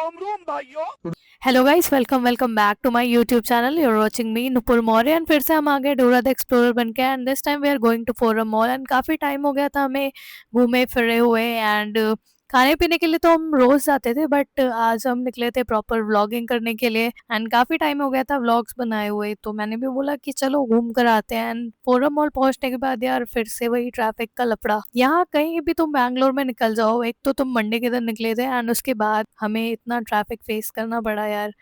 Hello guys, welcome back to my YouTube channel. You're watching me Nupur Maurya and फिर से हम आ गए डोरा द एक्सप्लोरर बन के। And this time we are going to Forum mall. And काफ़ी time हो गया था हमें घूमे फिरे हुए। एंड खाने पीने के लिए तो हम रोज़ जाते थे, बट आज हम निकले थे प्रॉपर व्लॉगिंग करने के लिए। एंड काफ़ी टाइम हो गया था व्लॉग्स बनाए हुए, तो मैंने भी बोला कि चलो घूम कर आते हैं। एंड फोरम मॉल पहुंचने के बाद यार फिर से वही ट्रैफिक का लफड़ा। यहाँ कहीं भी तुम बैंगलोर में निकल जाओ, एक तो तुम मंडे के दिन निकले थे एंड उसके बाद हमें इतना ट्रैफिक फेस करना पड़ा यार।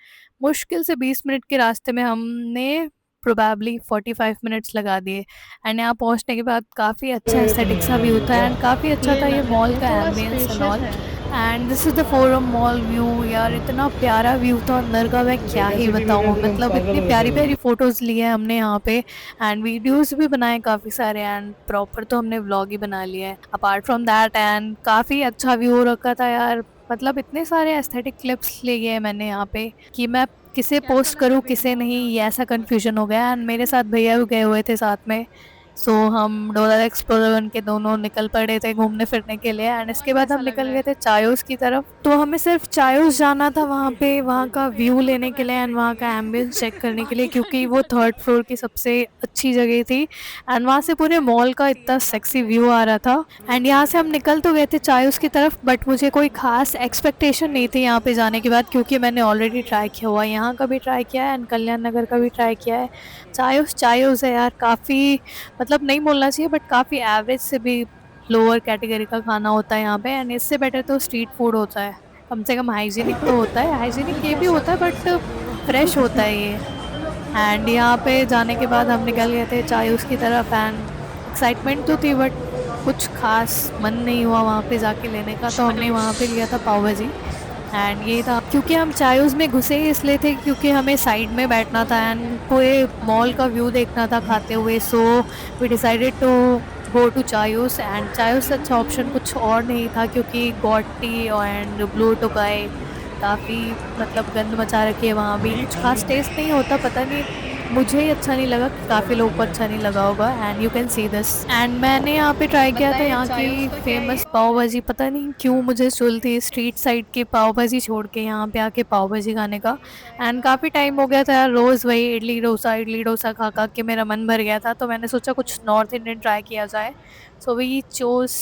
मुश्किल से 20 मिनट के रास्ते में हमने प्रोबेबली 45 मिनट्स लगा दिए। एंड यहाँ पहुँचने के बाद काफ़ी अच्छा एस्थेटिक सा व्यू था एंड काफ़ी अच्छा ये था ये लग मॉल ये का थोड़ा एम्बियंस एंड स्पेशियस ऑल। है। And this is the forum mall view. यार इतना प्यारा व्यू था अंदर का, मैं क्या डेटा ही सिटी में गए बताऊँ। थे तो मतलब पागल इतनी हो प्यारी जाते प्यारी हो। फ़ोटोज़ लिए हैं हमने यहाँ पे एंड वीडियोज़ भी बनाए काफ़ी सारे। एंड प्रॉपर तो हमने व्लॉग ही बना लिया है अपार्ट फ्रॉम दैट। एंड काफ़ी अच्छा व्यू हो रखा था यार। मतलब इतने सारे एस्थेटिक क्लिप्स लिए हैं मैंने यहाँ पे कि मैं किसे पोस्ट करूँ किसे नहीं, ये ऐसा कन्फ्यूजन हो गया। एंड मेरे साथ भैया भी गए हुए थे साथ में। सो हम डोरा एक्सप्लोरर बन के दोनों निकल पड़े थे घूमने फिरने के लिए। एंड इसके बाद हम निकल गए थे चायोस की तरफ। तो हमें सिर्फ चायोस जाना था वहाँ पे, वहाँ का व्यू लेने के लिए एंड वहाँ का एम्बियंस चेक करने के लिए, क्योंकि वो थर्ड फ्लोर की सबसे अच्छी जगह थी। एंड वहाँ से पूरे मॉल का इतना सेक्सी व्यू आ रहा था। एंड यहाँ से हम निकल तो गए थे चायोस की तरफ, बट मुझे कोई खास एक्सपेक्टेशन नहीं थी यहाँ पे जाने के बाद, क्योंकि मैंने ऑलरेडी ट्राई किया हुआ है, यहाँ का भी ट्राई किया है एंड कल्याण नगर का भी ट्राई किया है। चायोस चायोस है यार। काफ़ी मतलब नहीं बोलना चाहिए, बट काफ़ी एवरेज से भी लोअर कैटेगरी का खाना होता है यहाँ पे। एंड इससे बेटर तो स्ट्रीट फूड होता है। कम से कम हाइजीनिक तो होता है, हाइजीनिक ये भी होता है बट फ्रेश होता है ये। एंड यहाँ पे जाने के बाद हम निकल गए थे चायूस की तरफ। एंड एक्साइटमेंट तो थी बट कुछ खास मन नहीं हुआ वहाँ पे जाके लेने का, तो हमने वहाँ पे लिया था पाव भाजी। एंड ये था क्योंकि हम चायूस में घुसे ही इसलिए थे क्योंकि हमें साइड में बैठना था एंड पूरे मॉल का व्यू देखना था खाते हुए। So we decided to go to Chaayos. And Chaayos से अच्छा ऑप्शन कुछ और नहीं था, क्योंकि got tea and Blue Tokai काफ़ी मतलब गंद मचा रखी है वहाँ भी, कुछ खास टेस्ट नहीं होता। पता नहीं, मुझे ही अच्छा नहीं लगा, काफ़ी लोगों को अच्छा नहीं लगा होगा। And you can see this. And मैंने यहाँ पे ट्राई किया था यहाँ की फेमस पाव भाजी। पता नहीं क्यों मुझे चुल थी स्ट्रीट साइड की पाव भाजी छोड़ के यहाँ पे आके पाव भाजी खाने का। एंड काफ़ी टाइम हो गया था यार रोज़ वही इडली डोसा खा खा के मेरा मन भर गया था, तो मैंने सोचा कुछ नॉर्थ इंडियन ट्राई किया जाए। सो वी चोज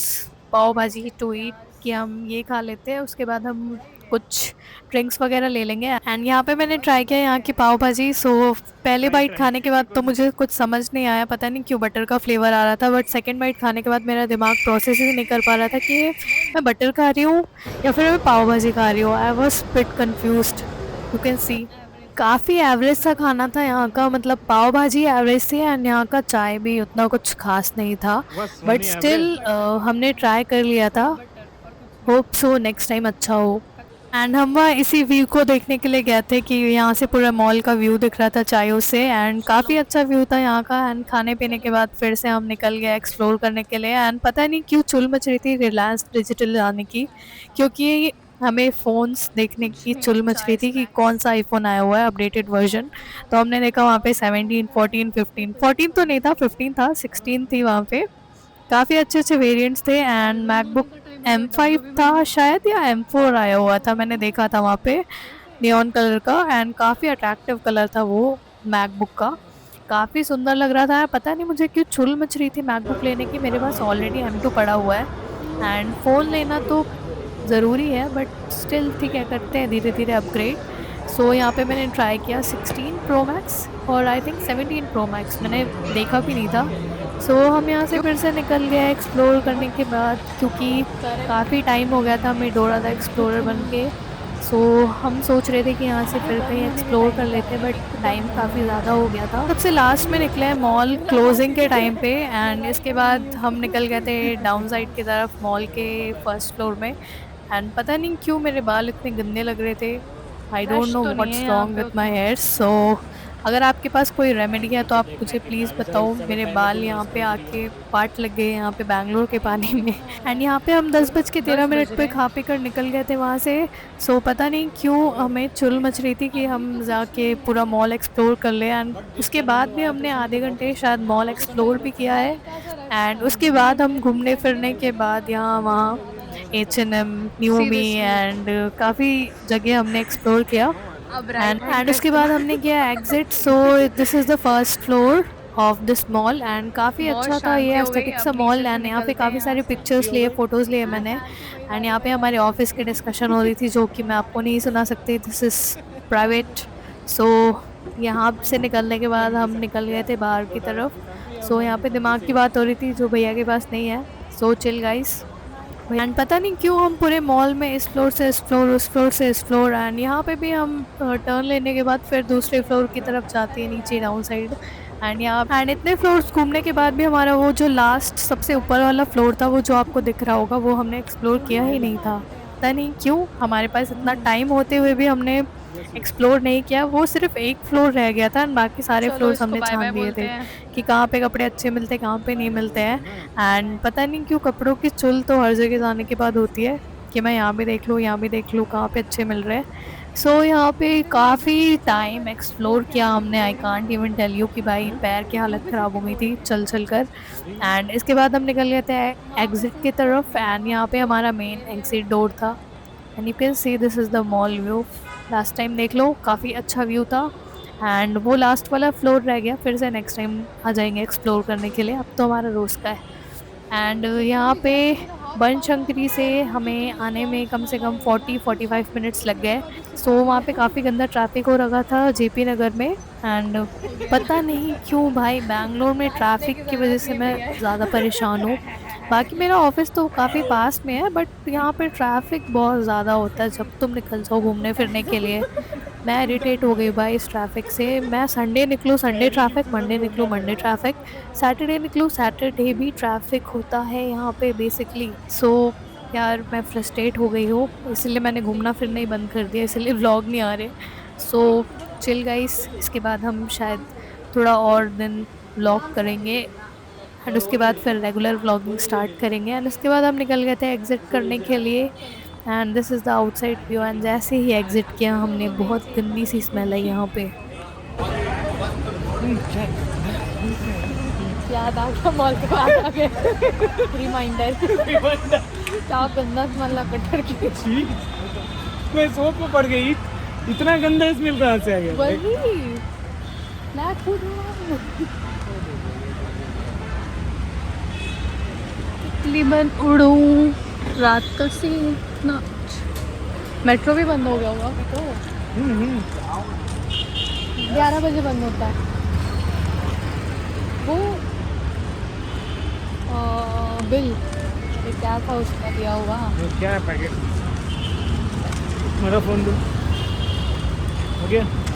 पाव भाजी टू ईट, कि हम ये खा लेते हैं उसके बाद हम कुछ ड्रिंक्स वगैरह ले लेंगे। एंड यहाँ पे मैंने ट्राई किया यहाँ की पाव भाजी। सो पहले बाइट खाने के बाद तो मुझे कुछ समझ नहीं आया, पता नहीं क्यों बटर का फ्लेवर आ रहा था। बट सेकंड बाइट खाने के बाद मेरा दिमाग प्रोसेस ही नहीं कर पा रहा था कि ये मैं बटर खा रही हूँ या फिर मैं पाव भाजी खा रही हूँ। I was bit confused, you can see. काफ़ी एवरेज सा खाना था यहाँ का, मतलब पाव भाजी एवरेज थी एंड यहाँ का चाय भी उतना कुछ खास नहीं था। बस बट मनी स्टिल एवरेज। हमने ट्राई कर लिया था। होप सो नेक्स्ट टाइम अच्छा हो। एंड हम वहाँ इसी व्यू को देखने के लिए गए थे कि यहाँ से पूरा मॉल का व्यू दिख रहा था चायों से। एंड काफ़ी अच्छा व्यू था यहाँ का। एंड खाने पीने के बाद फिर से हम निकल गए एक्सप्लोर करने के लिए। एंड पता नहीं क्यों चुल मच रही थी रिलायंस डिजिटल जाने की, क्योंकि हमें फ़ोन्स देखने की चुल मच रही थी कि कौन सा आईफोन आया हुआ है अपडेटेड वर्जन। तो हमने देखा वहाँ पे 17 14 15, 14 तो नहीं था 15 था, 16 थी वहाँ पे। काफ़ी अच्छे अच्छे वेरिएंट्स थे। एंड मैकबुक M5 था शायद या M4 आया हुआ था, मैंने देखा था वहाँ पे नियॉन कलर का। एंड काफ़ी अट्रैक्टिव कलर था वो मैकबुक का, काफ़ी सुंदर लग रहा था। पता नहीं मुझे क्यों चुल मच रही थी मैकबुक लेने की, मेरे पास ऑलरेडी M2 पड़ा हुआ है। एंड फ़ोन लेना तो ज़रूरी है बट स्टिल ठीक है, करते हैं धीरे धीरे अपग्रेड। सो यहाँ पे मैंने ट्राई किया 16 प्रो मैक्स और आई थिंक 17 प्रो मैक्स, मैंने देखा भी नहीं था। सो हम यहाँ से फिर से निकल गए एक्सप्लोर करने के बाद, क्योंकि काफ़ी टाइम हो गया था हमें डोरा द एक्सप्लोरर बन के। सो हम सोच रहे थे कि यहाँ से फिर कहीं एक्सप्लोर कर लेते, बट टाइम काफ़ी ज़्यादा हो गया था। सबसे लास्ट में निकले हैं मॉल क्लोजिंग के टाइम पे। एंड इसके बाद हम निकल गए थे डाउन साइड की तरफ मॉल के फर्स्ट फ्लोर में। एंड पता नहीं क्यों मेरे बाल इतने गंदे लग रहे थे, आई डोंट रश नो तो नहीं है व्हाट्स यहाँ रॉन्ग पे विथ माई उतना। हेयर। सो अगर आपके पास कोई रेमेडी है तो आप मुझे प्लीज़ बताओ, मेरे बाल यहाँ पे आके पार्ट लग गए यहाँ पे बैंगलोर के पानी में। एंड यहाँ पे हम 10:13 बज पे रहे हैं। खा पी कर निकल गए थे वहाँ से। सो पता नहीं क्यों हमें चुल मच रही थी कि हम जाके पूरा मॉल एक्सप्लोर कर लें। एंड उसके बाद भी हमने आधे घंटे शायद मॉल एक्सप्लोर भी किया है। एंड उसके बाद हम घूमने फिरने के बाद यहाँ वहाँ H&M, न्यू मी एंड काफ़ी जगह हमने एक्सप्लोर किया। अब एंड उसके बाद हमने किया exit. So this is the first floor of this mall and काफ़ी बहुत अच्छा था शांति ये हो गई, एस्थेटिक सा अब नीचे मॉल। से एंड यहाँ पे निकलते हैं काफ़ी यहाँ सारे से। पिक्चर्स लिए, फ़ोटोज़ लिए मैंने। एंड यहाँ पे हमारे ऑफिस की डिस्कशन हो रही थी जो कि मैं आपको नहीं सुना सकती, दिस इज़ प्राइवेट। सो यहाँ से निकलने के बाद हम निकल गए थे बाहर की तरफ। सो यहाँ पे दिमाग की बात हो रही थी जो भैया के पास नहीं है। So chill guys. एंड पता नहीं क्यों हम पूरे मॉल में इस फ्लोर से इस फ्लोर, उस फ्लोर से इस फ्लोर, एंड यहाँ पे भी हम टर्न लेने के बाद फिर दूसरे फ्लोर की तरफ जाते हैं नीचे डाउन साइड। एंड यहाँ एंड इतने फ्लोर्स घूमने के बाद भी हमारा वो जो लास्ट सबसे ऊपर वाला फ्लोर था, वो जो आपको दिख रहा होगा, वो हमने एक्सप्लोर किया ही नहीं था। पता नहीं क्यों हमारे पास इतना टाइम होते हुए भी हमने एक्सप्लोर नहीं किया। वो सिर्फ एक फ्लोर रह गया था एंड बाकी सारे चलो फ्लोर्स इसको हमने बाय बाय छान लिए बोलते थे हैं। कि कहाँ पे कपड़े अच्छे मिलते हैं, कहाँ पे नहीं मिलते हैं। एंड पता नहीं क्यों कपड़ों की चुल तो हर जगह जाने के बाद होती है कि मैं यहाँ भी देख लूँ, यहाँ भी देख लूँ, कहाँ पे अच्छे मिल रहे हैं। सो यहाँ पे काफ़ी टाइम एक्सप्लोर किया हमने। I can't even tell you कि भाई पैर की हालत ख़राब हो गई थी चल चल कर। एंड इसके बाद हम निकल गए थे एग्ज़िट की तरफ। एंड यहाँ पे हमारा मेन एग्ज़िट डोर था and you can see this is the mall view. Last time देख लो काफ़ी अच्छा व्यू था। एंड वो लास्ट वाला फ्लोर रह गया, फिर से नेक्स्ट टाइम आ जाएंगे एक्सप्लोर करने के लिए, अब तो हमारा रोज़ का है। एंड यहाँ पे बनशंकरी से हमें आने में कम से कम 40-45 मिनट्स लग गए। सो वहाँ पे काफ़ी गंदा ट्रैफिक हो रखा था जेपी नगर में। एंड पता नहीं क्यों भाई बैंगलोर में ट्रैफिक की वजह से मैं ज़्यादा परेशान हूँ। बाकी मेरा ऑफिस तो काफ़ी पास में है बट यहाँ पे ट्रैफिक बहुत ज़्यादा होता है जब तुम निकल जाओ घूमने फिरने के लिए। मैं इरिटेट हो गई भाई इस ट्रैफिक से। मैं संडे निकलूँ संडे ट्रैफिक, मंडे निकलूँ मंडे ट्रैफिक, सैटरडे निकलूँ सैटरडे भी ट्रैफिक होता है यहाँ पे बेसिकली। सो यार मैं फ्रस्ट्रेट हो गई हूँ, इसलिए मैंने घूमना फिरना ही बंद कर दिया, इसलिए व्लॉग नहीं आ रहे। सो चिल गाइस, इसके बाद हम शायद थोड़ा और दिन व्लॉग करेंगे एंड उसके बाद फिर रेगुलर व्लॉगिंग स्टार्ट करेंगे। एंड उसके बाद हम निकल गए थे एग्ज़िट करने के लिए। And this is the outside view. And जैसे ही एग्ज़िट किया हमने, बहुत गंदी सी स्मेल है यहाँ पे। याद आ गया, मॉल के बाद आ गया रिमाइंडर। क्या गंदा स्मेल लगा कटहर की। मैं सोच में पड़ गई, इतना गंदा स्मेल कहाँ से आ गया? वही मैं खुद हूँ। तकरीबन उड़ूँ रात का सीन। मेट्रो भी बंद हो गया होगा अभी तो, 11 बजे बंद होता है वो। बिल ये क्या था उसका दिया हुआ। वो क्या है पैकेट? मेरा फोन दो। हो गया।